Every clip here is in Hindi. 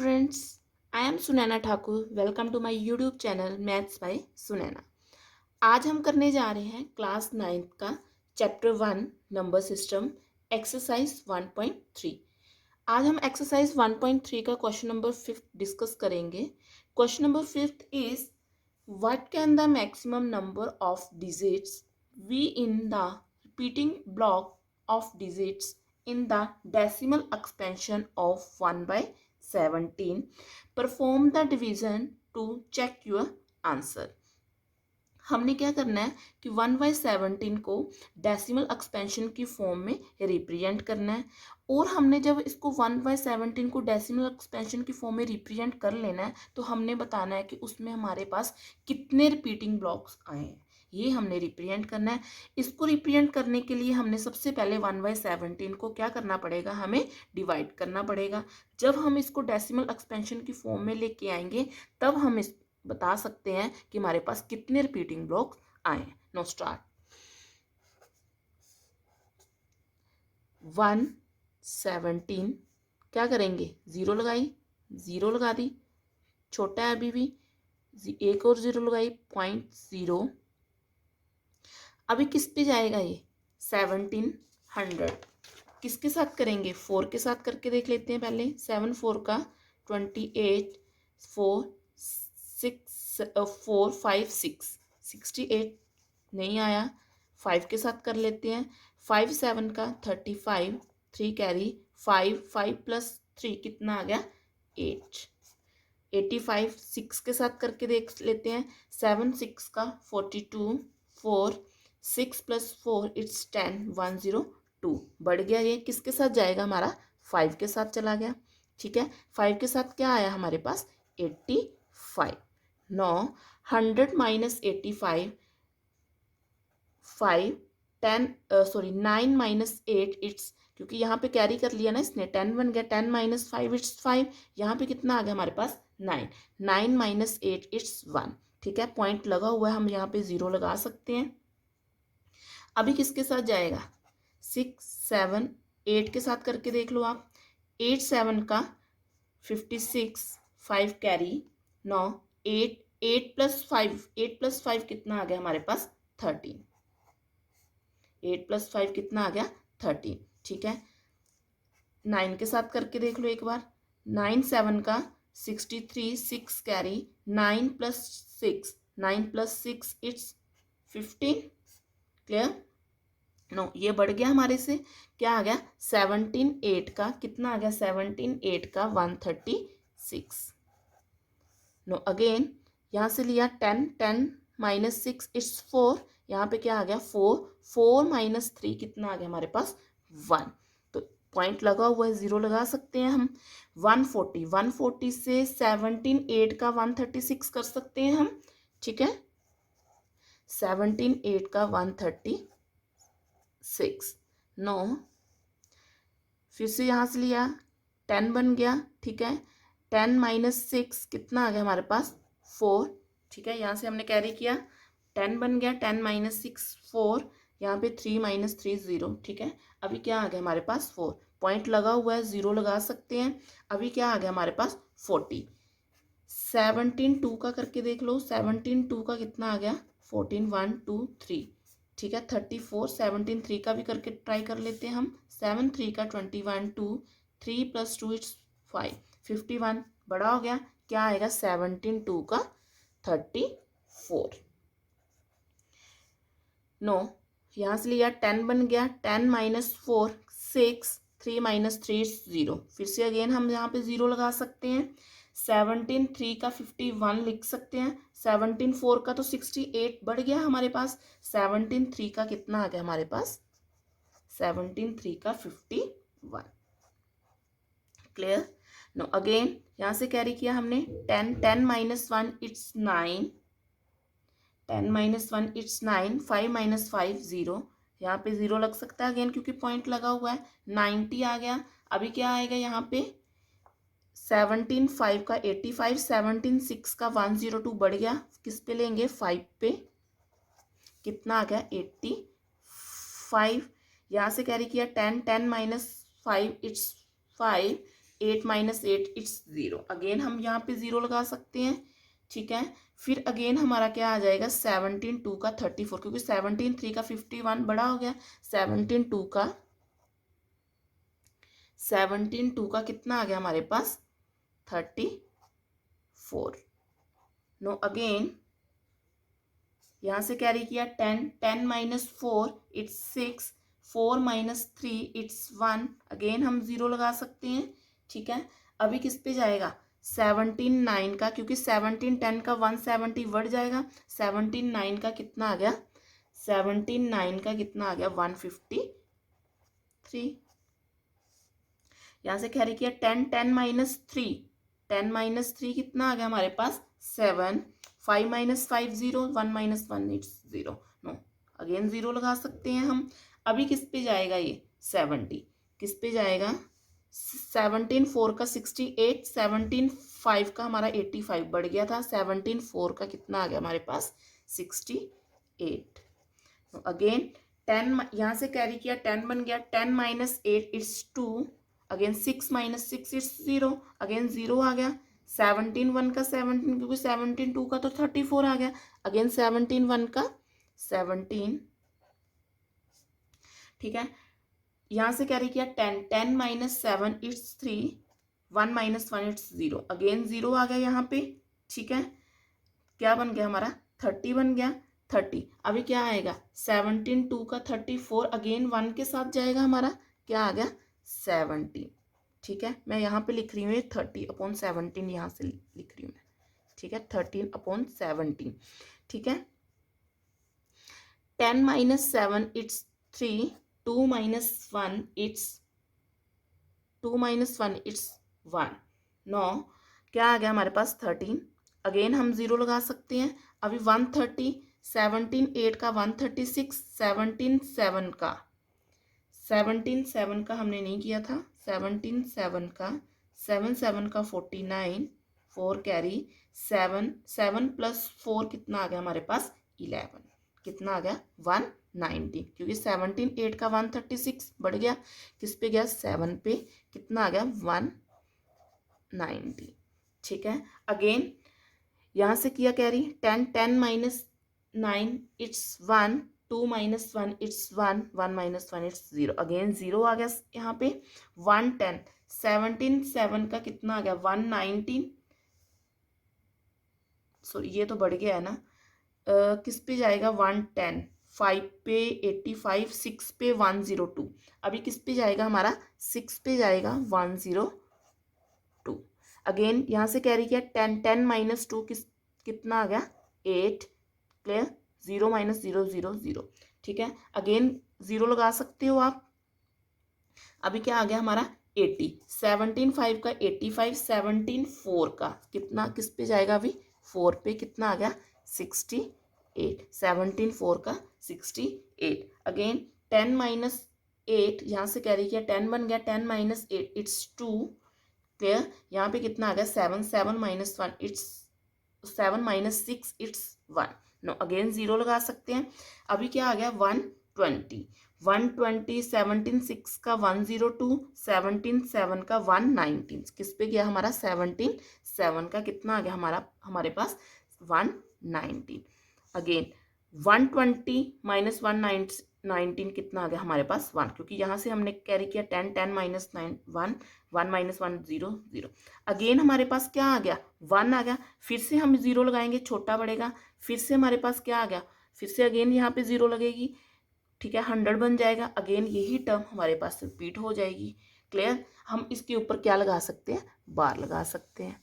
friends, I am Sunaina Thakur. Welcome to my YouTube channel maths by Sunaina. आज हम करने जा रहे हैं क्लास 9th का चैप्टर 1 नंबर सिस्टम एक्सरसाइज 1.3. आज हम एक्सरसाइज 1.3 का क्वेश्चन नंबर 5 डिस्कस करेंगे. Question number 5 is what can the maximum number of digits be in the repeating block of digits in the decimal expansion of 1 by 17. Perform the division to check your answer. हमने क्या करना है कि 1/17 को डेसिमल एक्सपेंशन की फॉर्म में रिप्रेजेंट करना है. और हमने जब इसको 1/17 को डेसिमल एक्सपेंशन की फॉर्म में रिप्रेजेंट कर लेना है तो हमने बताना है कि उसमें हमारे पास कितने रिपीटिंग ब्लॉक्स आए हैं, ये हमने रिप्रेजेंट करना है. इसको रिप्रेजेंट करने के लिए हमने सबसे पहले 1/17 को क्या करना पड़ेगा, हमें डिवाइड करना पड़ेगा. जब हम इसको डेसिमल एक्सपेंशन की फॉर्म में लेके आएंगे तब हम इस बता सकते हैं कि हमारे पास कितने रिपीटिंग ब्लॉक्स आए. Know start. 1/17 क्या करेंगे, जीरो लगाई, जीरो लगा दी, छोटा है अभी भी, एक और जीरो लगाई, 0.0. अभी किस पे जाएगा ये 1700. किसके साथ करेंगे, 4 के साथ करके देख लेते हैं पहले. 7 4 का 28, 4 5 6 68 नहीं आया. 5 के साथ कर लेते हैं. 5 7 का 35, 3 कैरी, 5 प्लस 3 कितना आ गया 8. 85 6 के साथ करके देख लेते हैं. 7 6 का 42, 4 6 प्लस 4 इट्स 10, 102 बढ़ गया. ये किसके साथ जाएगा, हमारा 5 के साथ चला गया. ठीक है, 5 के साथ क्या आया हमारे पास 85. 100 माइनस 85, 5 10 9 माइनस 8 इट्स, क्योंकि यहाँ पे कैरी कर लिया ना इसने, 10 बन गया. 10 माइनस 5 इट्स 5. यहाँ पे कितना आ गया हमारे पास 9. 9 माइनस 8 इट्स 1. ठीक है, पॉइंट लगा हुआ है, हम यहाँ पे 0 लगा सकते हैं. अभी किसके साथ जाएगा, 6 7 8 के साथ करके देख लो आप. 8 7 का 56, 5 कैरी, 9 8 8 प्लस 5 कितना आ गया हमारे पास 13. 8 प्लस 5 कितना आ गया 13. ठीक है, 9 के साथ करके देख लो एक बार. 9 7 का 63, 6 carry, 9 plus 6, 9 plus 6 it's 15. Clear. No, ये बढ़ गया हमारे से, क्या आ गया 17 8 का कितना आ गया, 17 8 का 136. नो अगेन, यहाँ से लिया 10 10 माइनस 6 इट्स 4. यहाँ पे क्या आ गया 4 4 माइनस 3 कितना आ गया हमारे पास 1. तो पॉइंट लगा हुआ है, 0 लगा सकते हैं हम. 140 से 17 8 का 136 कर सकते हैं हम. ठीक है, 17 8 का 136. नो, फिर से यहाँ से लिया 10 बन गया. ठीक है, 10 माइनस 6 कितना आ गया हमारे पास 4. ठीक है, यहाँ से हमने कैरी किया, 10 बन गया. 10 माइनस 6 4. यहाँ पे 3 माइनस 3 0. ठीक है, अभी क्या आ गया हमारे पास 4. पॉइंट लगा हुआ है, 0 लगा सकते हैं. अभी क्या आ गया हमारे पास 40. 17 2 का करके देख लो. 17 2 का कितना आ गया 14, 1 2 3. ठीक है, 34. 17 3 का भी करके ट्राई कर लेते हैं हम. 7 3 का 21, 2 3 प्लस 2 इट्स 5, 51 बड़ा हो गया. क्या आएगा 17 2 का 34. नो, यहाँ से लिया 10 बन गया. 10 माइनस 4 6, 3 माइनस 3 0. फिर से अगेन हम यहाँ पे 0 लगा सकते हैं. 17 3 का 51 लिख सकते हैं. 17 4 का तो 68 बढ़ गया हमारे पास. 17 3 का कितना आ गया हमारे पास 17 3 का 51. क्लियर. नो अगेन, यहाँ से कैरी किया हमने 10 10 minus 1 it's 9. 10 minus 1 it's 9. 5 minus 5 0. यहाँ पे 0 लग सकता है अगेन क्योंकि पॉइंट लगा हुआ है. 90 आ गया. अभी क्या आएगा यहाँ पे 17 5 का 85, 17 6 का 102 बढ़ गया. किस पे लेंगे 5 पे, कितना आ गया 85. यहाँ से कैरी किया 10 10 minus 5 it's 5. 8 minus 8 it's 0। Again हम यहाँ पे 0 लगा सकते हैं, ठीक है। फिर अगेन हमारा क्या आ जाएगा, 17 2 का 34, क्योंकि 17 3 का 51 बड़ा हो गया। 17 2 का कितना आ गया हमारे पास, 34। नो अगेन यहाँ से कैरी किया 10, 10 minus 4 it's 6, 4 minus 3 it's 1। Again हम 0 लगा सकते हैं, ठीक है। अभी किस पे जाएगा, 17 9 का, क्योंकि 17 10 का 170 बढ़ जाएगा। 17 9 का कितना आ गया, 17 9 का कितना आ गया, 153। यहाँ से कैरी किया 10, 10 माइनस 3, 10 माइनस 3 कितना आ गया हमारे पास, 7। 5 minus 5 0, 1 minus 1 it's 0। No again 0 लगा सकते हैं हम। अभी किस पे जाएगा ये, 70 किस पे जाएगा, 17 4 का 68, 17 5 का हमारा 85 बढ़ गया था। 17 4 का कितना आ गया हमारे पास, 68। अगेन 10 यहाँ से कैरी किया, 10 बन गया। 10 minus 8 it's 2। Again 6 minus 6 it's 0। Again 0 आ गया। 17 1 का 17, क्योंकि 17 2 का तो 34 आ गया। अगेन 17 1 का 17, ठीक है। यहाँ से कैरी किया 10, 10 minus 7 it's 3, 1 minus 1 it's 0। Again 0 आ गया यहाँ पे, ठीक है। क्या बन गया हमारा, 30 बन गया। 30 अभी क्या आएगा, 17 2 का 34, अगेन 1 के साथ जाएगा हमारा, क्या आ गया, 70, ठीक है। मैं यहाँ पे लिख रही हूँ 30/17, यहाँ से लिख रही हूँ मैं, ठीक है, 13/17, ठीक है। 10 माइनस 7 इट्स 3, 2 माइनस 1 इट्स 1। 9 क्या आ गया हमारे पास, 13। अगेन हम 0 लगा सकते हैं। अभी 130, 17 8 का 136, 17 7 का हमने नहीं किया था। 17 7 का 7 7 का 49, 4 कैरी, 7 7 प्लस 4 कितना आ गया हमारे पास, 11। कितना आ गया, 190, क्योंकि 17 8 का 136 बढ़ गया, किस पे गया, 7 पे, कितना आ गया, 190, ठीक है। अगेन यहाँ से किया carry, 10 10 minus 9 it's 1, 2 minus 1 it's 1, 1 minus 1 it's 0। Again 0 आ गया यहाँ पे। 110, 17 7 का कितना आ गया, 119। सॉरी ये तो बढ़ गया है ना, किस पे जाएगा, 110, 5 पे 85, 6 पे 102। अभी किस पे जाएगा हमारा, 6 पे जाएगा, 102। अगेन यहाँ से कैरी किया 10, 10 माइनस 2 कितना आ गया, 8। क्लियर, 0 माइनस 0 0 0, ठीक है। अगेन 0 लगा सकते हो आप। अभी क्या आ गया हमारा, 80। 17 5 का 85, 17 4 का कितना, किस पे जाएगा, अभी 4 पे, कितना आ गया, 68। 17 4 का 68। अगेन 10 माइनस 8, यहाँ से कैरी किया, 10 बन गया। 10 माइनस 8 इट्स 2। क्लियर, यहाँ पे कितना आ गया, 7 7 minus 1 it's 7 minus 6 it's 1। No again 0 लगा सकते हैं। अभी क्या आ गया, 120। 120 17 6 का 102, 17 7 का 119, किस पे गया हमारा, 17 7 का कितना आ गया हमारे पास, 119। अगेन 120 माइनस 119 कितना आ गया हमारे पास, 1, क्योंकि यहाँ से हमने कैरी किया 10 10 माइनस 9 1, 1 माइनस 1 0 0। अगेन हमारे पास क्या आ गया, 1 आ गया। फिर से हम 0 लगाएंगे, छोटा बढ़ेगा। फिर से हमारे पास क्या आ गया, फिर से अगेन यहाँ पे 0 लगेगी, ठीक है, 100 बन जाएगा। अगेन यही टर्म हमारे पास रिपीट हो जाएगी। क्लियर, हम इसके ऊपर क्या लगा सकते हैं, बार लगा सकते हैं,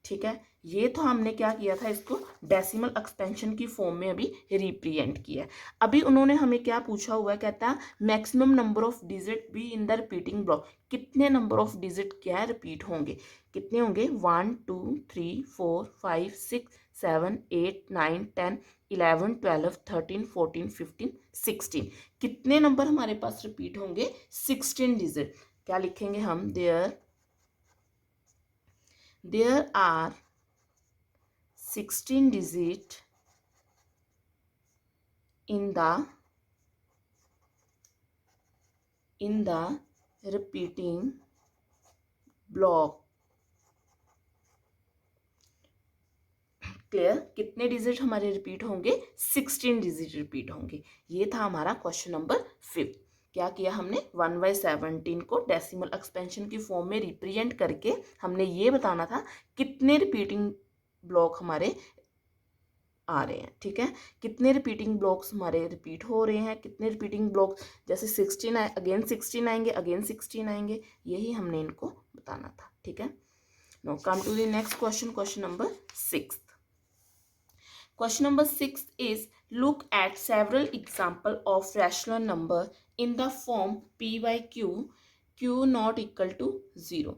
ठीक है। ये तो हमने क्या किया था, इसको डेसिमल एक्सपेंशन की फॉर्म में अभी रिप्रेजेंट किया है। अभी उन्होंने हमें क्या पूछा हुआ है, कहता है maximum number of digit be in the repeating block. कितने नंबर ऑफ डिजिट क्या है, रिपीट होंगे, कितने होंगे, 1 2 3 4 5 6 7 8 9 10 11 12 13 14 15 16। कितने नंबर हमारे पास रिपीट होंगे, 16 डिजिट। क्या लिखेंगे हम, there are 16 digit in the repeating block, clear, कितने डिजिट हमारे रिपीट होंगे, 16 डिजिट रिपीट होंगे। ये था हमारा क्वेश्चन नंबर 5। क्या किया हमने, 1/17 को डेसिमल एक्सपेंशन की फॉर्म में रिप्रेजेंट करके हमने ये बताना था कितने रिपीटिंग ब्लॉक हमारे आ रहे हैं। ठीक है, कितने रिपीटिंग ब्लॉक्स हमारे रिपीट हो रहे हैं, कितने रिपीटिंग ब्लॉक, जैसे 16 आए अगेन 16 आएंगे, अगेन 16 आएंगे, यही हमने इनको बताना था। ठीक है, now come to the next question, question number 6। Question number 6 is, look at several example of rational number in the form p by q, q not equal to 0,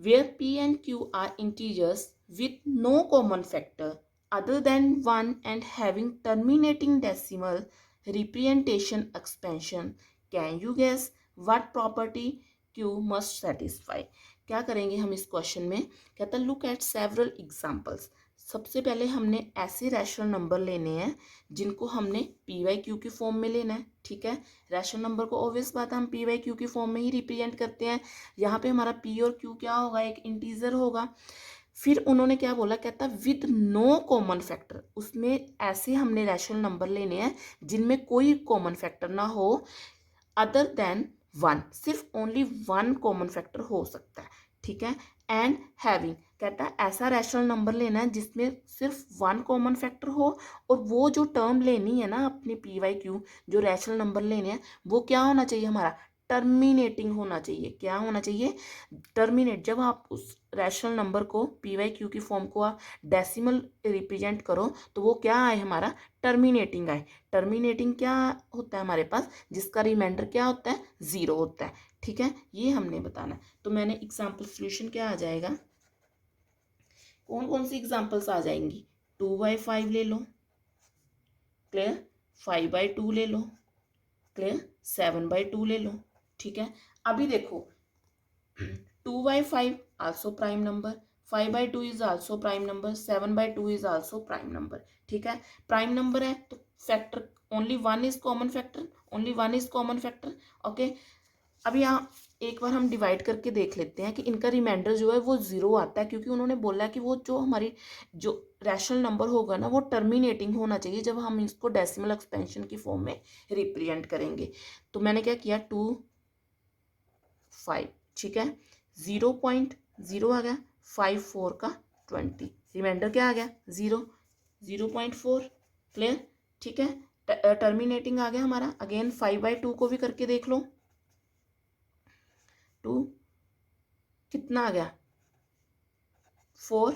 where p and q are integers with no common factor other than 1 and having terminating decimal representation expansion. Can you guess what property q must satisfy? क्या करेंगे हम इस क्वेश्चन में, कहता है लुक एट सेवरल एग्जाम्पल्स। सबसे पहले हमने ऐसे रैशनल नंबर लेने हैं जिनको हमने पी वाई क्यू की फॉर्म में लेना है। ठीक है, रैशनल नंबर को ऑब्वियस बात है हम पी वाई क्यू की फॉर्म में ही रिप्रेजेंट करते हैं। यहाँ पे हमारा पी और क्यू क्या होगा, एक इंटीजर होगा। फिर उन्होंने क्या बोला, कहता विद नो कॉमन फैक्टर, उसमें ऐसे हमने रैशनल नंबर लेने हैं जिनमें कोई कॉमन फैक्टर ना हो अदर देन 1, सिर्फ ओनली 1 कॉमन फैक्टर हो सकता है। ठीक है, एंड हैविंग, कहता है ऐसा रैशनल नंबर लेना है जिसमें सिर्फ 1 कॉमन फैक्टर हो, और वो जो टर्म लेनी है ना अपनी पी वाई क्यू, जो रैशनल नंबर लेने हैं वो क्या होना चाहिए हमारा, टर्मिनेटिंग होना चाहिए। क्या होना चाहिए, टर्मिनेट। जब आप उस रैशनल नंबर को पी वाई क्यू की फॉर्म को आप डेसिमल रिप्रेजेंट करो तो वो क्या आए हमारा, टर्मिनेटिंग आए। टर्मिनेटिंग क्या होता है हमारे पास, जिसका रिमाइंडर क्या होता है, 0 होता है। ठीक है, ये हमने बताना है। तो मैंने एग्जाम्पल सोल्यूशन क्या आ जाएगा, कौन कौन सी एग्जाम्पल्स आ जाएंगी, 2/5 ले लो, क्लियर, 5/2 ले लो, क्लियर, 7/2 ले लो। ठीक है, अभी देखो 2/5 also prime number, 5/2 is also prime number, 7/2 is also prime number. ठीक है, प्राइम नंबर है तो factor only 1 is common factor, only 1 is common factor. Okay, अब यहाँ एक बार हम डिवाइड करके देख लेते हैं कि इनका रिमाइंडर जो है वो 0 आता है, क्योंकि उन्होंने बोला कि वो जो हमारी जो रैशनल नंबर होगा ना वो टर्मिनेटिंग होना चाहिए जब हम इसको डेसिमल एक्सपेंशन की फॉर्म में रिप्रेजेंट करेंगे। तो मैंने क्या किया, 2/5, ठीक है, 0.0 आ गया, 5/4 का 20, रिमाइंडर क्या आ गया 0, 0.4, क्लियर। ठीक है, टर्मिनेटिंग आ गया हमारा। अगेन 5/2 को भी करके देख लो, 2 कितना आ गया 4,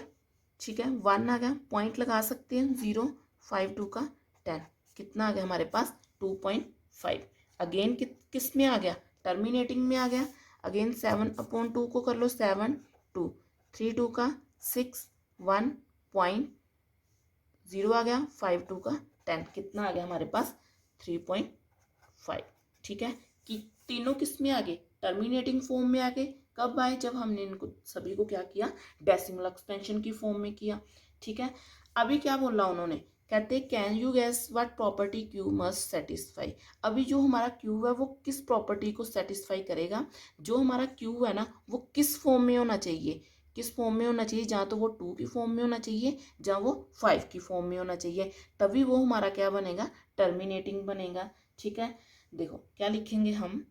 ठीक है, 1 आ गया, पॉइंट लगा सकते हैं 0, 5/2 का 10, कितना आ गया हमारे पास 2.5। अगेन किस में आ गया, टर्मिनेटिंग में आ गया। अगेन 7/2 को कर लो 7, 2, 3/2 का 6, 1.0 आ गया, 5/2 का 10, कितना आ गया हमारे पास 3.5। ठीक है, कि तीनों किस में आ गए, टर्मिनेटिंग फॉर्म में आ गए। कब आए, जब हमने इनको सभी को क्या किया, डेसिमल एक्सपेंशन की फॉर्म में किया। ठीक है, अभी क्या बोला उन्होंने, कहते can you gas what property Q must satisfy. अभी जो हमारा क्यू है वो किस प्रॉपर्टी को सेटिस्फाई करेगा, जो हमारा क्यू है ना वो किस फॉर्म में होना चाहिए, किस फॉर्म में होना चाहिए, जहाँ तो वो 2 की फॉर्म में होना चाहिए, जहाँ वो 5 की फॉर्म में होना चाहिए, तभी वो हमारा क्या बनेगा, टर्मिनेटिंग बनेगा। ठीक है, देखो क्या लिखेंगे हम,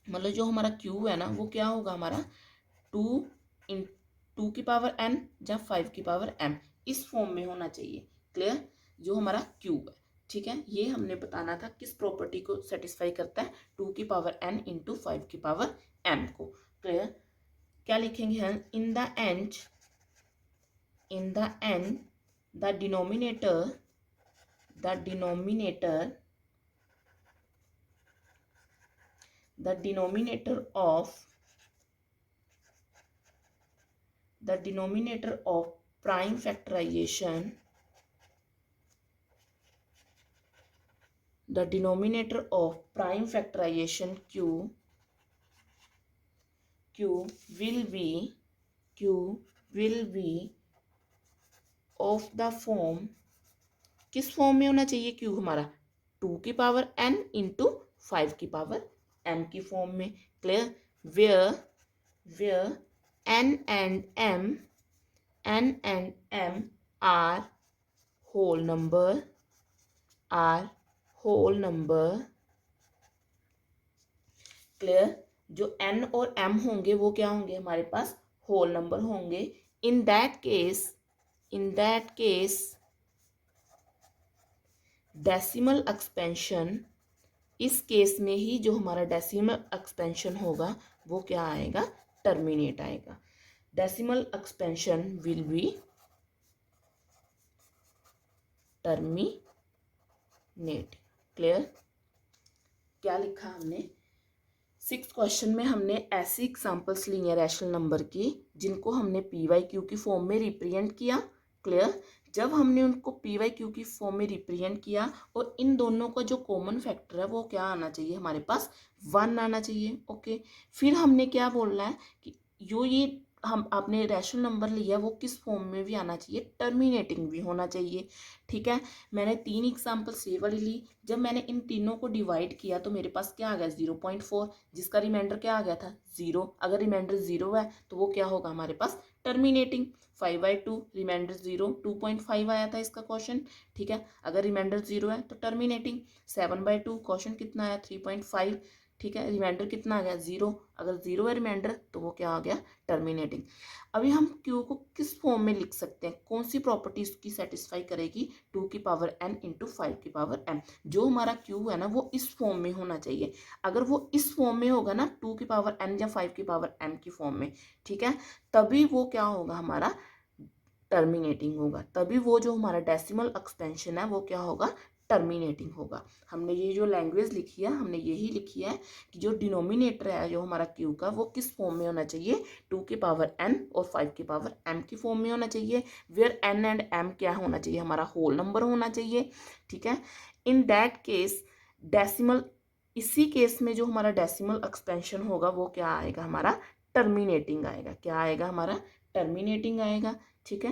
मतलब जो हमारा क्यू है ना वो क्या होगा हमारा 2 की पावर n या 5 की पावर m, इस फॉर्म में होना चाहिए। क्लियर, जो हमारा क्यू है। ठीक है, ये हमने बताना था किस प्रॉपर्टी को सेटिस्फाई करता है, 2 की पावर n इंटू 5 की पावर m को। क्लियर, क्या लिखेंगे हम, in the end the denominator of prime factorization, q will be of the form, किस फॉर्म में होना चाहिए क्यू हमारा, 2 की पावर n इंटू 5 की पावर m की फॉर्म में। Clear, where n and m are whole number, clear. जो n और m होंगे वो क्या होंगे हमारे पास, होल नंबर होंगे। In that case decimal expansion, इस केस में ही जो हमारा डेसिमल एक्सपेंशन होगा वो क्या आएगा, टर्मिनेट आएगा। Decimal expansion will be terminate. Clear. क्या लिखा हमने, 6 क्वेश्चन में हमने ऐसी एग्जांपल्स ली हैं रैशनल नंबर की जिनको हमने PYQ की फॉर्म में रिप्रेजेंट किया। क्लियर। जब हमने उनको PYQ की फॉर्म में रिप्रेजेंट किया और इन दोनों का जो कॉमन फैक्टर है वो क्या आना चाहिए हमारे पास, 1 आना चाहिए। ओके। फिर हमने क्या बोलना है कि ये हम आपने रैशनल नंबर लिया वो किस फॉर्म में भी आना चाहिए, टर्मिनेटिंग भी होना चाहिए। ठीक है। मैंने 3 एग्जांपल्स ये वाली ली। जब मैंने इन तीनों को डिवाइड किया तो मेरे पास क्या आ गया, 0.4, जिसका रिमाइंडर क्या आ गया था, 0। अगर रिमाइंडर 0 है तो वो क्या होगा हमारे पास, टर्मिनेटिंग। 5/2 रिमाइंडर 0, 2.5 आया था इसका क्वेश्चन। ठीक है। अगर रिमाइंडर 0 है तो टर्मिनेटिंग। 7/2 क्वेश्चन कितना आया, 3.5। ठीक है। रिमाइंडर कितना आ गया, 0। अगर 0 है रिमाइंडर तो वो क्या आ गया, टर्मिनेटिंग। अभी हम Q को किस फॉर्म में लिख सकते हैं, कौन सी प्रॉपर्टी उसकी सेटिस्फाई करेगी, 2 की पावर n इंटू 5 की पावर m। जो हमारा Q है ना वो इस फॉर्म में होना चाहिए। अगर वो इस फॉर्म में होगा ना, 2 की पावर n या 5 की पावर m की फॉर्म में, ठीक है, तभी वो क्या होगा हमारा, टर्मिनेटिंग होगा। तभी वो जो हमारा डेसिमल एक्सपेंशन है वो क्या होगा, टर्मिनेटिंग होगा। हमने ये जो लैंग्वेज लिखी है हमने यही लिखी है कि जो डिनोमिनेटर है जो हमारा Q का वो किस फॉर्म में होना चाहिए, 2 की पावर n और 5 की पावर m की फॉर्म में होना चाहिए। वेयर n एंड m क्या होना चाहिए, हमारा होल नंबर होना चाहिए। ठीक है। इन दैट केस डेसिमल, इसी केस में जो हमारा डेसिमल एक्सपेंशन होगा वो क्या आएगा हमारा, टर्मिनेटिंग आएगा। क्या आएगा हमारा, टर्मिनेटिंग आएगा। ठीक है।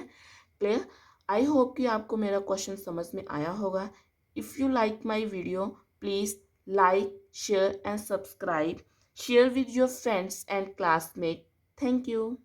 क्लियर। आई होप कि आपको मेरा क्वेश्चन समझ में आया होगा। If you like my video please like, share and subscribe. Share with your friends and classmate. Thank you.